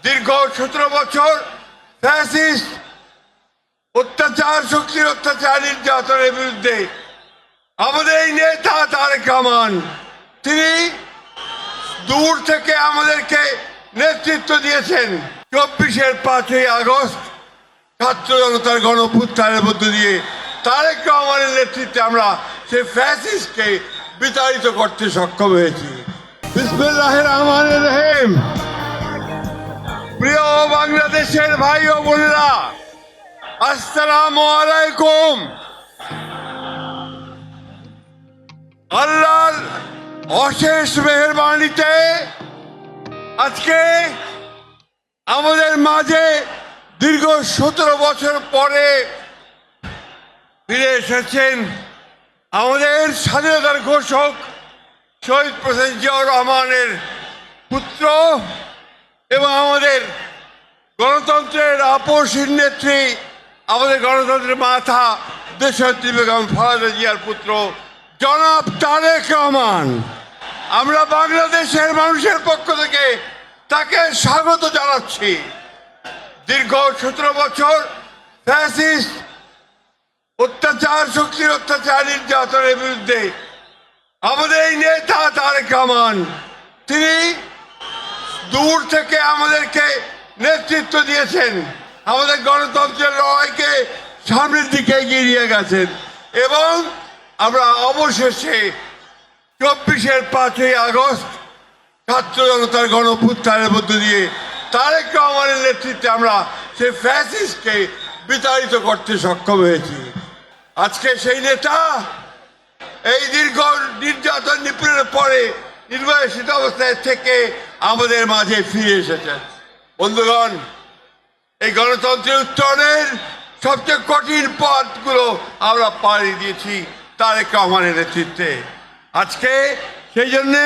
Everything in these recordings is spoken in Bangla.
দীর্ঘ 17 বছর ফ্যাসিস্ট অত্যাচার, শক্তির অত্যাচার, নির্যাতনের বিরুদ্ধে আমাদের এই নেতা তারেক রহমান, তিনি দূর থেকে আমাদেরকে নেতৃত্ব দিয়েছেন। 24-এর 5ই আগস্ট ছাত্র জনতার গণঅভ্যুত্থানের মধ্য দিয়ে তারেক রহমানের নেতৃত্বে আমরা সেই ফ্যাসিস্টকে বিতাড়িত করতে সক্ষম হয়েছি। বিসমিল্লাহির রহমানির রহিম। প্রিয় বাংলাদেশের ভাই ও বোনেরা, আসসালামু আলাইকুম। আল্লাহর অশেষ মেহেরবানিতে আজকে আমাদের মাঝে দীর্ঘ 17 বছর পরে ফিরে এসেছেন আমাদের স্বাধীনতার ঘোষক শহীদ প্রেসিডেন্ট জিয়াউর রহমানের পুত্র এবং আমাদের গণতন্ত্রের আপসহীন নেত্রী, আমাদের গণতন্ত্রের মাথা দেশনেত্রী বেগম খালেদা জিয়ার পুত্র জনাব তারেক রহমান। আমরা বাংলাদেশের মানুষের পক্ষ থেকে তাকে স্বাগত জানাচ্ছি। দীর্ঘ 17 বছর ফ্যাসিস্ট অত্যাচার, শক্তির অত্যাচার, নির্যাতনের বিরুদ্ধে আমাদের এই নেতা তারেক রহমান, তিনি দূর থেকে আমাদেরকে নেতৃত্ব দিয়েছেন, আমাদের গণতন্ত্রের লড়াইকে সামনের দিকে এগিয়ে নিয়ে গেছেন এবং আমরা অবশেষে 24-এর 5ই আগস্ট ছাত্র জনতার গণঅভ্যুত্থানের মধ্য দিয়ে তারেক রহমানের নেতৃত্বে আমরা সেই ফ্যাসিস্টকে বিতাড়িত করতে সক্ষম হয়েছি। আজকে সেই নেতা এই দীর্ঘ নির্যাতন নিপীড়নের পরে নির্বাসিত অবস্থায় থেকে আমাদের মাঝে ফিরে এসেছেন। বন্ধুগণ, এই গণতন্ত্রের উত্তরণের সবচেয়ে কঠিন পথগুলো আমরা পাড়ি দিয়েছি তারেক রহমানের নেতৃত্বে। আজকে সেই জন্যে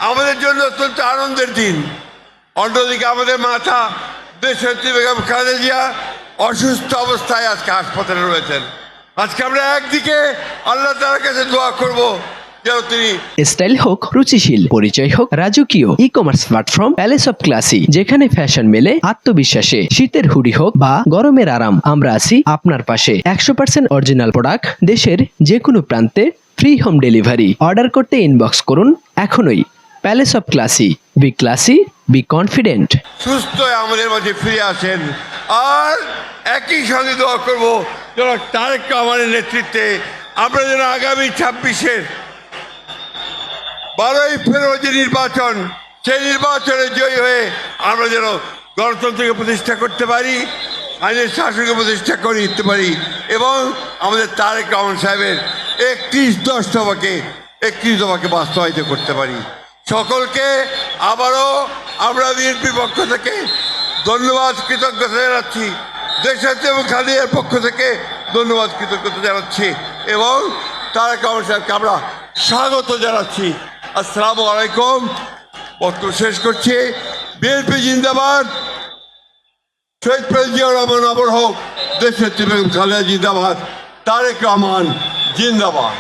আমাদের জন্য অত্যন্ত আনন্দের দিন। অন্যদিকে আমাদের মাথা দেশনেত্রী বেগম খালেদা জিয়া অসুস্থ অবস্থায় আজকে হাসপাতালে রয়েছেন। আজকে আমরা একদিকে আল্লাহ তাআলার কাছে দোয়া করব যেন তিনি স্টাইল হোক রুচিশীল, পরিচয় হোক রাজকীয়, e commerce platform palace of classy, যেখানে ফ্যাশন মেলে আত্মবিশ্বাসে। শীতের হুডি হোক বা গরমের আরাম, আমরা আছি আপনার পাশে। 100% অরিজিনাল প্রোডাক্ট, দেশের যে কোনো প্রান্তে ফ্রি হোম ডেলিভারি। অর্ডার করতে ইনবক্স করুন এখনই। Palace of classy, B classy, be confident. সুস্থ হয়ে আমাদের মাঝে ফিরে আসেন। আর একই সঙ্গে দোয়া করব যেন তারেক রহমানের নেতৃত্বে আমরা যেন আগামী 26-এর 12ই ফেব্রুয়ারি নির্বাচন, সেই নির্বাচনে জয়ী হয়ে আমরা যেন গণতন্ত্রকে প্রতিষ্ঠা করতে পারি, আইনের শাসনকে প্রতিষ্ঠা করে দিতে পারি এবং আমাদের তারেক রহমান সাহেবের 31 দফাকে বাস্তবায়িত করতে পারি। সকলকে আবারও আমরা বিএনপির পক্ষ থেকে ধন্যবাদ, কৃতজ্ঞতা জানাচ্ছি। দেশনেত্রী এবং খালেদার পক্ষ থেকে ধন্যবাদ, কৃতজ্ঞতা জানাচ্ছি এবং তারেক রহমান সাহেবকে আমরা স্বাগত জানাচ্ছি। আসসালামু আলাইকুম। বক্তব্য শেষ করছি। বিএনপি জিন্দাবাদ, শহীদ প্রেসিডেন্ট জিয়াউর রহমান অমর হোক, দেশনেত্রী বেগম খালেদা জিন্দাবাদ, তারেক রহমান জিন্দাবাদ।